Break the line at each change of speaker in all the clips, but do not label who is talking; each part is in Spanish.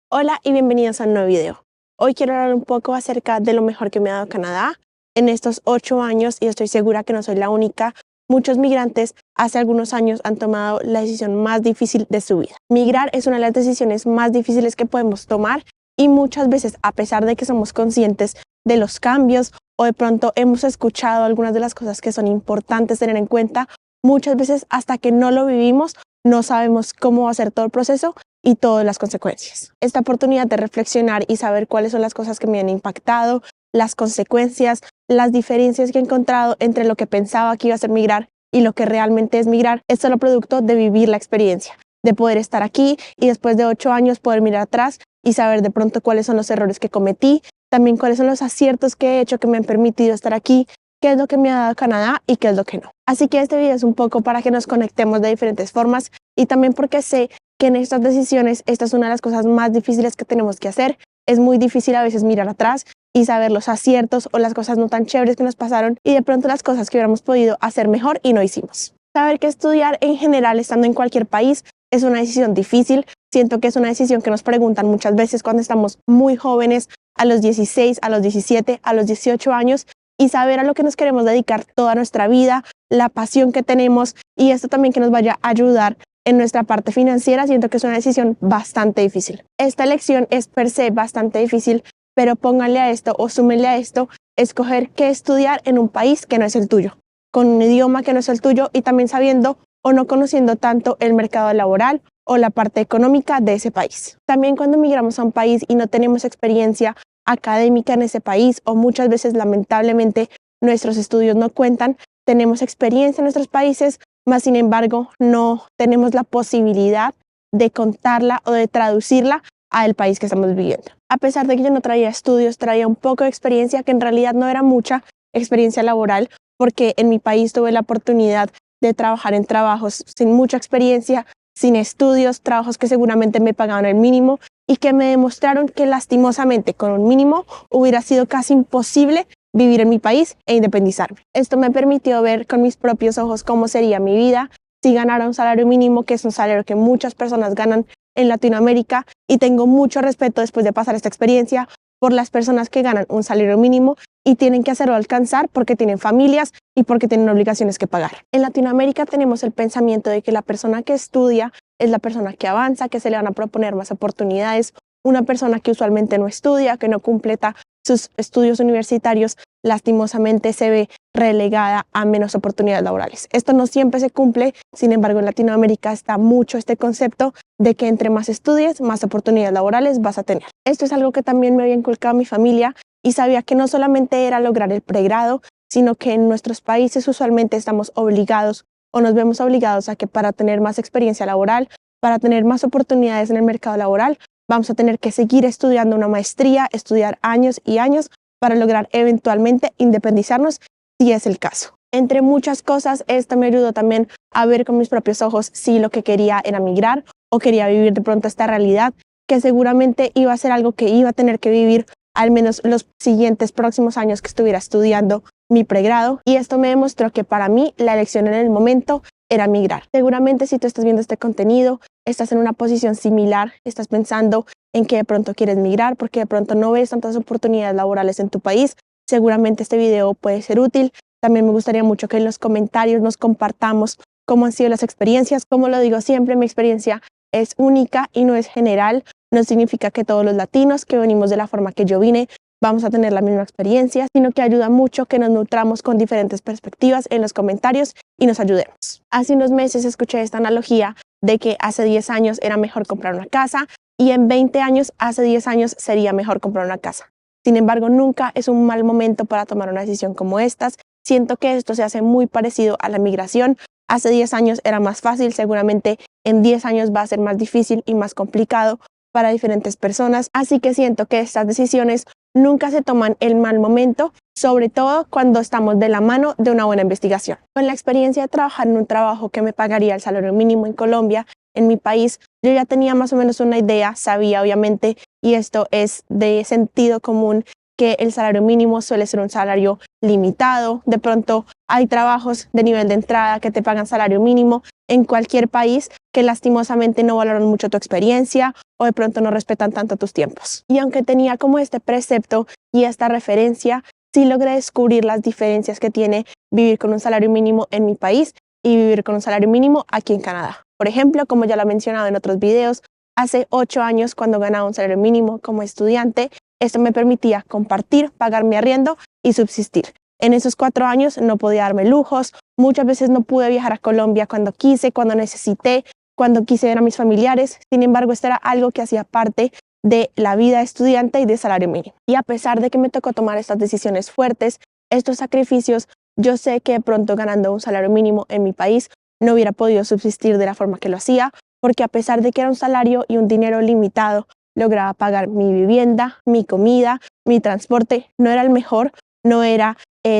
Hola y bienvenidos a un nuevo video. Hoy quiero hablar un poco acerca de lo mejor que me ha dado Canadá en estos 8 años y estoy segura que no soy la única. Muchos migrantes hace algunos años han tomado la decisión más difícil de su vida. Migrar es una de las decisiones más difíciles que podemos tomar y muchas veces, a pesar de que somos conscientes de los cambios o de pronto hemos escuchado algunas de las cosas que son importantes tener en cuenta, muchas veces hasta que no lo vivimos no sabemos cómo va a ser todo el proceso y todas las consecuencias. Esta oportunidad de reflexionar y saber cuáles son las cosas que me han impactado, las consecuencias, las diferencias que he encontrado entre lo que pensaba que iba a ser migrar y lo que realmente es migrar, es solo producto de vivir la experiencia, de poder estar aquí y después de 8 años poder mirar atrás y saber de pronto cuáles son los errores que cometí, también cuáles son los aciertos que he hecho que me han permitido estar aquí, qué es lo que me ha dado Canadá y qué es lo que no. Así que este video es un poco para que nos conectemos de diferentes formas y también porque sé que en estas decisiones esta es una de las cosas más difíciles que tenemos que hacer. Es muy difícil a veces mirar atrás y saber los aciertos o las cosas no tan chéveres que nos pasaron y de pronto las cosas que hubiéramos podido hacer mejor y no hicimos. Saber que estudiar en general estando en cualquier país es una decisión difícil. Siento que es una decisión que nos preguntan muchas veces cuando estamos muy jóvenes, a los 16, a los 17, a los 18 años, y saber a lo que nos queremos dedicar toda nuestra vida, la pasión que tenemos y esto también que nos vaya a ayudar en nuestra parte financiera. Siento que es una decisión bastante difícil. Esta elección es per se bastante difícil, pero pónganle a esto o súmenle a esto escoger qué estudiar en un país que no es el tuyo, con un idioma que no es el tuyo y también sabiendo o no conociendo tanto el mercado laboral o la parte económica de ese país. También cuando migramos a un país y no tenemos experiencia académica en ese país o muchas veces lamentablemente nuestros estudios no cuentan, tenemos experiencia en nuestros países, mas sin embargo no tenemos la posibilidad de contarla o de traducirla al país que estamos viviendo. A pesar de que yo no traía estudios, traía un poco de experiencia que en realidad no era mucha experiencia laboral porque en mi país tuve la oportunidad de trabajar en trabajos sin mucha experiencia, sin estudios, trabajos que seguramente me pagaban el mínimo y que me demostraron que lastimosamente con un mínimo hubiera sido casi imposible vivir en mi país e independizarme. Esto me permitió ver con mis propios ojos cómo sería mi vida si ganara un salario mínimo, que es un salario que muchas personas ganan en Latinoamérica, y tengo mucho respeto después de pasar esta experiencia por las personas que ganan un salario mínimo y tienen que hacerlo alcanzar porque tienen familias y porque tienen obligaciones que pagar. En Latinoamérica tenemos el pensamiento de que la persona que estudia es la persona que avanza, que se le van a proponer más oportunidades. Una persona que usualmente no estudia, que no completa sus estudios universitarios, lastimosamente se ve relegada a menos oportunidades laborales. Esto no siempre se cumple, sin embargo en Latinoamérica está mucho este concepto de que entre más estudies, más oportunidades laborales vas a tener. Esto es algo que también me había inculcado mi familia y sabía que no solamente era lograr el pregrado, sino que en nuestros países usualmente estamos obligados o nos vemos obligados a que para tener más experiencia laboral, para tener más oportunidades en el mercado laboral, vamos a tener que seguir estudiando una maestría, estudiar años y años para lograr eventualmente independizarnos si es el caso. Entre muchas cosas, esto me ayudó también a ver con mis propios ojos si lo que quería era migrar o quería vivir de pronto esta realidad, que seguramente iba a ser algo que iba a tener que vivir al menos los siguientes próximos años que estuviera estudiando mi pregrado, y esto me demostró que para mí la elección en el momento era migrar. Seguramente si tú estás viendo este contenido, estás en una posición similar, estás pensando en que de pronto quieres migrar porque de pronto no ves tantas oportunidades laborales en tu país, seguramente este video puede ser útil. También me gustaría mucho que en los comentarios nos compartamos cómo han sido las experiencias. Como lo digo siempre, mi experiencia es única y no es general. No significa que todos los latinos que venimos de la forma que yo vine vamos a tener la misma experiencia, sino que ayuda mucho que nos nutramos con diferentes perspectivas en los comentarios y nos ayudemos. Hace unos meses escuché esta analogía de que hace 10 años era mejor comprar una casa y en 20 años, hace 10 años sería mejor comprar una casa. Sin embargo, nunca es un mal momento para tomar una decisión como estas. Siento que esto se hace muy parecido a la migración. Hace 10 años era más fácil, seguramente en 10 años va a ser más difícil y más complicado para diferentes personas. Así que siento que estas decisiones nunca se toman en mal momento, sobre todo cuando estamos de la mano de una buena investigación. Con la experiencia de trabajar en un trabajo que me pagaría el salario mínimo en Colombia, en mi país, yo ya tenía más o menos una idea, sabía obviamente, y esto es de sentido común, que el salario mínimo suele ser un salario limitado. De pronto hay trabajos de nivel de entrada que te pagan salario mínimo, en cualquier país que lastimosamente no valoran mucho tu experiencia o de pronto no respetan tanto tus tiempos. Y aunque tenía como este precepto y esta referencia, sí logré descubrir las diferencias que tiene vivir con un salario mínimo en mi país y vivir con un salario mínimo aquí en Canadá. Por ejemplo, como ya lo he mencionado en otros videos, hace 8 años cuando ganaba un salario mínimo como estudiante, esto me permitía compartir, pagar mi arriendo y subsistir. En esos 4 años no podía darme lujos, muchas veces no pude viajar a Colombia cuando quise, cuando necesité, cuando quise ver a mis familiares. Sin embargo, esto era algo que hacía parte de la vida de estudiante y de salario mínimo. Y a pesar de que me tocó tomar estas decisiones fuertes, estos sacrificios, yo sé que de pronto ganando un salario mínimo en mi país no hubiera podido subsistir de la forma que lo hacía, porque a pesar de que era un salario y un dinero limitado, lograba pagar mi vivienda, mi comida, mi transporte. No era el mejor, no era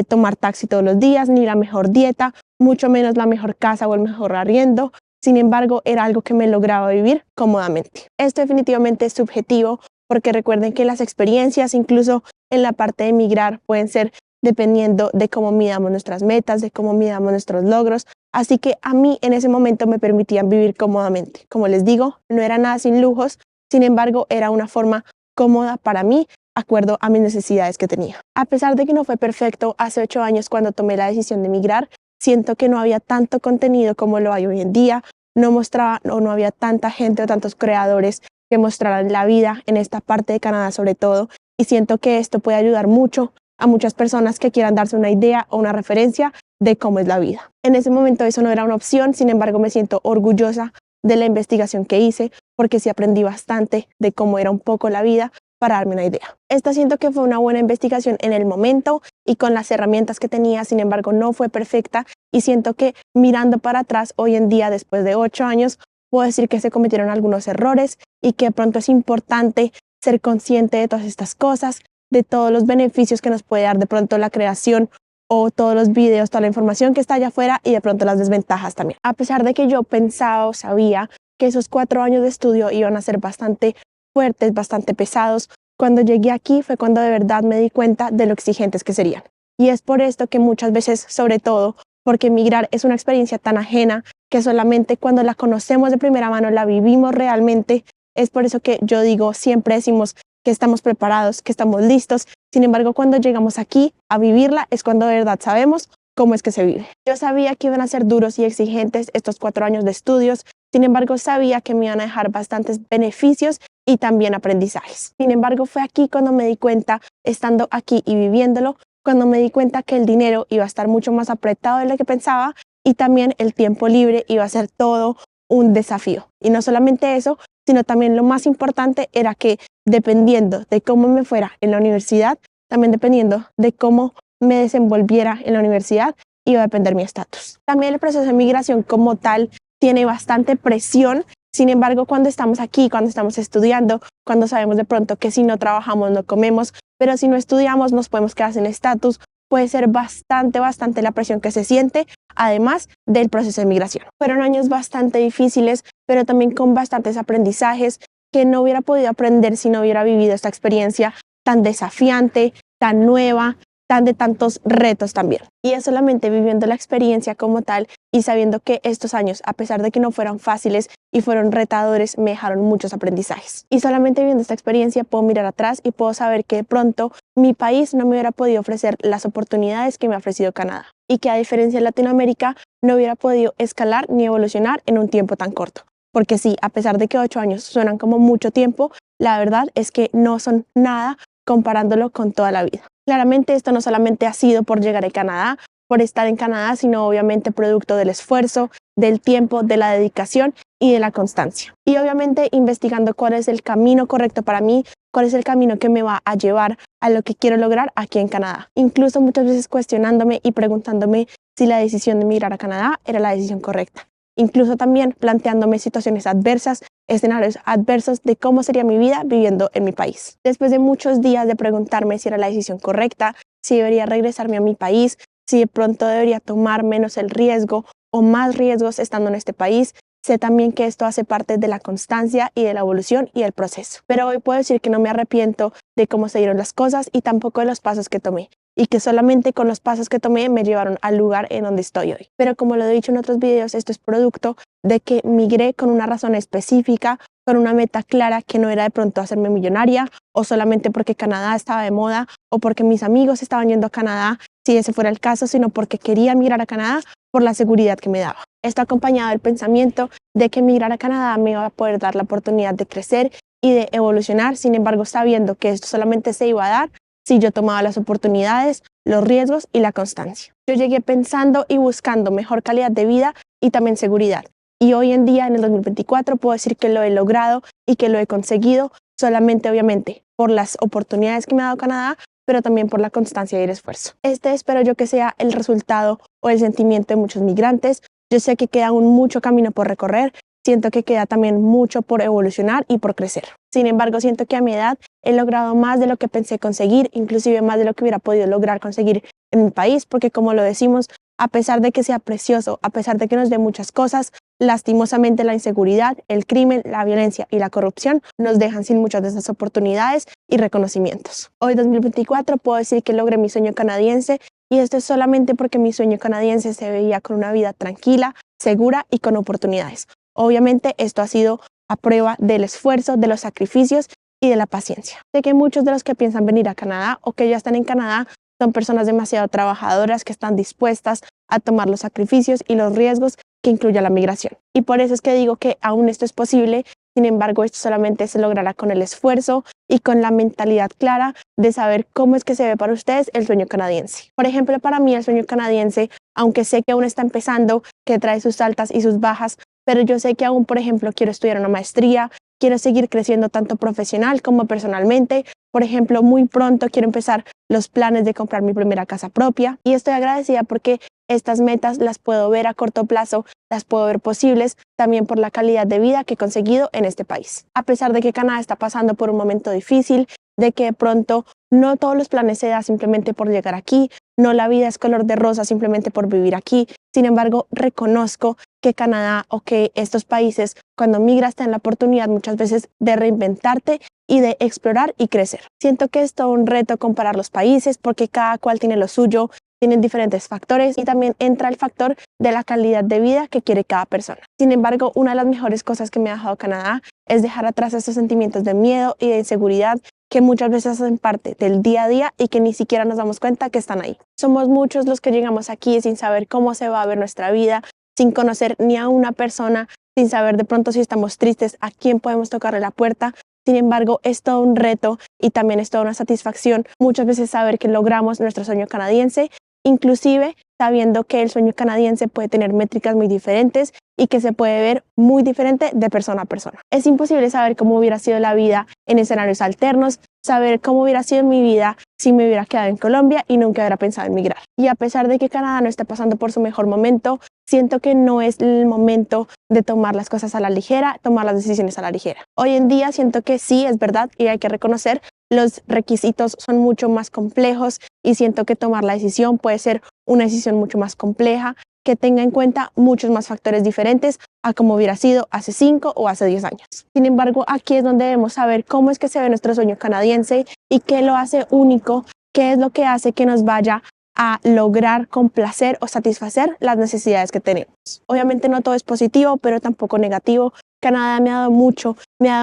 tomar taxi todos los días, ni la mejor dieta, mucho menos la mejor casa o el mejor arriendo. Sin embargo, era algo que me lograba vivir cómodamente. Esto definitivamente es subjetivo, porque recuerden que las experiencias, incluso en la parte de emigrar, pueden ser dependiendo de cómo midamos nuestras metas, de cómo midamos nuestros logros. Así que a mí en ese momento me permitían vivir cómodamente. Como les digo, no era nada sin lujos, sin embargo, era una forma cómoda para mí, acuerdo a mis necesidades que tenía. A pesar de que no fue perfecto hace 8 años cuando tomé la decisión de emigrar, siento que no había tanto contenido como lo hay hoy en día, no mostraba o no había tanta gente o tantos creadores que mostraran la vida en esta parte de Canadá sobre todo, y siento que esto puede ayudar mucho a muchas personas que quieran darse una idea o una referencia de cómo es la vida. En ese momento eso no era una opción, sin embargo me siento orgullosa de la investigación que hice porque sí aprendí bastante de cómo era un poco la vida para darme una idea. Esta siento que fue una buena investigación en el momento y con las herramientas que tenía, sin embargo no fue perfecta y siento que mirando para atrás hoy en día después de 8 años puedo decir que se cometieron algunos errores y que de pronto es importante ser consciente de todas estas cosas, de todos los beneficios que nos puede dar de pronto la creación o todos los videos, toda la información que está allá afuera y de pronto las desventajas también. A pesar de que yo pensaba o sabía que esos 4 años de estudio iban a ser bastante fuertes, bastante pesados, cuando llegué aquí fue cuando de verdad me di cuenta de lo exigentes que serían. Y es por esto que muchas veces, sobre todo, porque emigrar es una experiencia tan ajena que solamente cuando la conocemos de primera mano, la vivimos realmente, es por eso que yo digo, siempre decimos que estamos preparados, que estamos listos. Sin embargo, cuando llegamos aquí a vivirla es cuando de verdad sabemos cómo es que se vive. Yo sabía que iban a ser duros y exigentes estos 4 años de estudios, sin embargo sabía que me iban a dejar bastantes beneficios y también aprendizajes. Sin embargo, fue aquí cuando me di cuenta, estando aquí y viviéndolo, cuando me di cuenta que el dinero iba a estar mucho más apretado de lo que pensaba y también el tiempo libre iba a ser todo un desafío. Y no solamente eso, sino también lo más importante era que dependiendo de cómo me fuera en la universidad, también dependiendo de cómo me desenvolviera en la universidad, iba a depender mi estatus. También el proceso de migración como tal tiene bastante presión. Sin embargo, cuando estamos aquí, cuando estamos estudiando, cuando sabemos de pronto que si no trabajamos no comemos, pero si no estudiamos nos podemos quedar sin estatus, puede ser bastante la presión que se siente, además del proceso de migración. Fueron años bastante difíciles, pero también con bastantes aprendizajes que no hubiera podido aprender si no hubiera vivido esta experiencia tan desafiante, tan nueva, tan de tantos retos también. Y es solamente viviendo la experiencia como tal y sabiendo que estos años, a pesar de que no fueron fáciles y fueron retadores, me dejaron muchos aprendizajes. Y solamente viviendo esta experiencia puedo mirar atrás y puedo saber que de pronto mi país no me hubiera podido ofrecer las oportunidades que me ha ofrecido Canadá y que a diferencia de Latinoamérica no hubiera podido escalar ni evolucionar en un tiempo tan corto. Porque sí, a pesar de que 8 años suenan como mucho tiempo, la verdad es que no son nada comparándolo con toda la vida. Claramente esto no solamente ha sido por llegar a Canadá, por estar en Canadá, sino obviamente producto del esfuerzo, del tiempo, de la dedicación y de la constancia. Y obviamente investigando cuál es el camino correcto para mí, cuál es el camino que me va a llevar a lo que quiero lograr aquí en Canadá. Incluso muchas veces cuestionándome y preguntándome si la decisión de emigrar a Canadá era la decisión correcta. Incluso también planteándome situaciones adversas, escenarios adversos de cómo sería mi vida viviendo en mi país. Después de muchos días de preguntarme si era la decisión correcta, si debería regresarme a mi país, si de pronto debería tomar menos el riesgo o más riesgos estando en este país, sé también que esto hace parte de la constancia y de la evolución y el proceso. Pero hoy puedo decir que no me arrepiento de cómo se dieron las cosas y tampoco de los pasos que tomé. y que solamente con los pasos que tomé me llevaron al lugar en donde estoy hoy. Pero como lo he dicho en otros videos, esto es producto de que migré con una razón específica, con una meta clara que no era de pronto hacerme millonaria o solamente porque Canadá estaba de moda o porque mis amigos estaban yendo a Canadá, si ese fuera el caso, sino porque quería migrar a Canadá por la seguridad que me daba. Esto acompañado del pensamiento de que migrar a Canadá me iba a poder dar la oportunidad de crecer y de evolucionar, sin embargo sabiendo que esto solamente se iba a dar si yo tomaba las oportunidades, los riesgos y la constancia. Yo llegué pensando y buscando mejor calidad de vida y también seguridad. Y hoy en día, en el 2024, puedo decir que lo he logrado y que lo he conseguido solamente, obviamente, por las oportunidades que me ha dado Canadá, pero también por la constancia y el esfuerzo. Este espero yo que sea el resultado o el sentimiento de muchos migrantes. Yo sé que queda aún mucho camino por recorrer, siento que queda también mucho por evolucionar y por crecer. Sin embargo, siento que a mi edad he logrado más de lo que pensé conseguir, inclusive más de lo que hubiera podido lograr conseguir en mi país, porque como lo decimos, a pesar de que sea precioso, a pesar de que nos dé muchas cosas, lastimosamente la inseguridad, el crimen, la violencia y la corrupción nos dejan sin muchas de esas oportunidades y reconocimientos. Hoy 2024 puedo decir que logré mi sueño canadiense y esto es solamente porque mi sueño canadiense se veía con una vida tranquila, segura y con oportunidades. Obviamente esto ha sido a prueba del esfuerzo, de los sacrificios y de la paciencia. Sé que muchos de los que piensan venir a Canadá o que ya están en Canadá son personas demasiado trabajadoras que están dispuestas a tomar los sacrificios y los riesgos que incluye la migración. Y por eso es que digo que aún esto es posible, sin embargo esto solamente se logrará con el esfuerzo y con la mentalidad clara de saber cómo es que se ve para ustedes el sueño canadiense. Por ejemplo, para mí el sueño canadiense, aunque sé que aún está empezando, que trae sus altas y sus bajas, pero yo sé que aún, por ejemplo, quiero estudiar una maestría, quiero seguir creciendo tanto profesional como personalmente. Por ejemplo, muy pronto quiero empezar los planes de comprar mi primera casa propia y estoy agradecida porque estas metas las puedo ver a corto plazo, las puedo ver posibles también por la calidad de vida que he conseguido en este país. A pesar de que Canadá está pasando por un momento difícil, de que de pronto no todos los planes se dan simplemente por llegar aquí, no la vida es color de rosa simplemente por vivir aquí. Sin embargo, reconozco que Canadá o que estos países, cuando migras, te dan la oportunidad muchas veces de reinventarte y de explorar y crecer. Siento que es todo un reto comparar los países porque cada cual tiene lo suyo, tienen diferentes factores y también entra el factor de la calidad de vida que quiere cada persona. Sin embargo, una de las mejores cosas que me ha dejado Canadá es dejar atrás esos sentimientos de miedo y de inseguridad que muchas veces hacen parte del día a día y que ni siquiera nos damos cuenta que están ahí. Somos muchos los que llegamos aquí sin saber cómo se va a ver nuestra vida, sin conocer ni a una persona, sin saber de pronto si estamos tristes, a quién podemos tocarle la puerta. Sin embargo, es todo un reto y también es toda una satisfacción muchas veces saber que logramos nuestro sueño canadiense, inclusive sabiendo que el sueño canadiense puede tener métricas muy diferentes y que se puede ver muy diferente de persona a persona. Es imposible saber cómo hubiera sido la vida en escenarios alternos, saber cómo hubiera sido mi vida si me hubiera quedado en Colombia y nunca hubiera pensado en migrar. Y a pesar de que Canadá no está pasando por su mejor momento, siento que no es el momento de tomar las cosas a la ligera, tomar las decisiones a la ligera. Hoy en día siento que sí, es verdad, y hay que reconocer, los requisitos son mucho más complejos y siento que tomar la decisión puede ser una decisión mucho más compleja, que tenga en cuenta muchos más factores diferentes a como hubiera sido hace 5 o hace 10 años. Sin embargo, aquí es donde debemos saber cómo es que se ve nuestro sueño canadiense y qué lo hace único, qué es lo que hace que nos vaya a lograr complacer o satisfacer las necesidades que tenemos. Obviamente no todo es positivo, pero tampoco negativo. Canadá me ha dado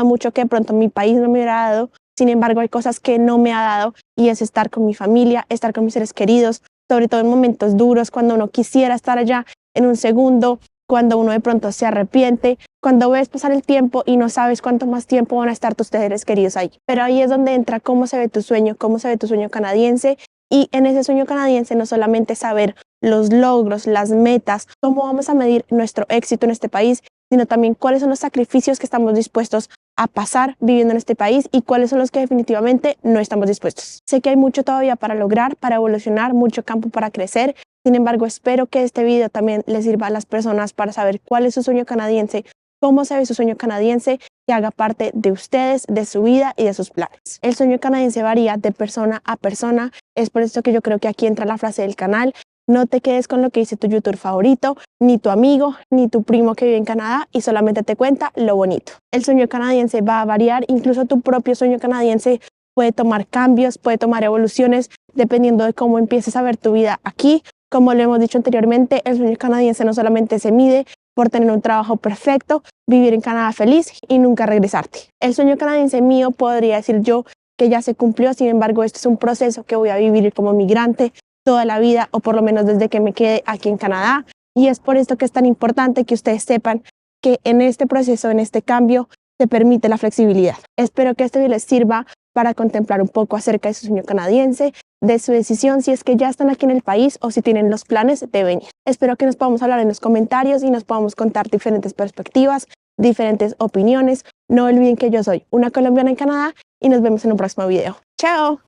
mucho que de pronto mi país no me hubiera dado. Sin embargo, hay cosas que no me ha dado y es estar con mi familia, estar con mis seres queridos, sobre todo en momentos duros, cuando uno quisiera estar allá en un segundo, cuando uno de pronto se arrepiente, cuando ves pasar el tiempo y no sabes cuánto más tiempo van a estar tus seres queridos ahí. Pero ahí es donde entra cómo se ve tu sueño, cómo se ve tu sueño canadiense. Y en ese sueño canadiense no solamente saber los logros, las metas, cómo vamos a medir nuestro éxito en este país, sino también cuáles son los sacrificios que estamos dispuestos a pasar viviendo en este país y cuáles son los que definitivamente no estamos dispuestos. Sé que hay mucho todavía para lograr, para evolucionar, mucho campo para crecer. Sin embargo, espero que este video también les sirva a las personas para saber cuál es su sueño canadiense, cómo se ve su sueño canadiense, que haga parte de ustedes, de su vida y de sus planes. El sueño canadiense varía de persona a persona. Es por esto que yo creo que aquí entra la frase del canal. No te quedes con lo que dice tu youtuber favorito, ni tu amigo, ni tu primo que vive en Canadá y solamente te cuenta lo bonito. El sueño canadiense va a variar, incluso tu propio sueño canadiense puede tomar cambios, puede tomar evoluciones, dependiendo de cómo empieces a ver tu vida aquí. Como lo hemos dicho anteriormente, el sueño canadiense no solamente se mide por tener un trabajo perfecto, vivir en Canadá feliz y nunca regresarte. El sueño canadiense mío podría decir yo que ya se cumplió, sin embargo, esto es un proceso que voy a vivir como migrante toda la vida, o por lo menos desde que me quede aquí en Canadá. Y es por esto que es tan importante que ustedes sepan que en este proceso, en este cambio, se permite la flexibilidad. Espero que este video les sirva para contemplar un poco acerca de su sueño canadiense, de su decisión si es que ya están aquí en el país o si tienen los planes de venir. Espero que nos podamos hablar en los comentarios y nos podamos contar diferentes perspectivas, diferentes opiniones. No olviden que yo soy una colombiana en Canadá y nos vemos en un próximo video. ¡Chao!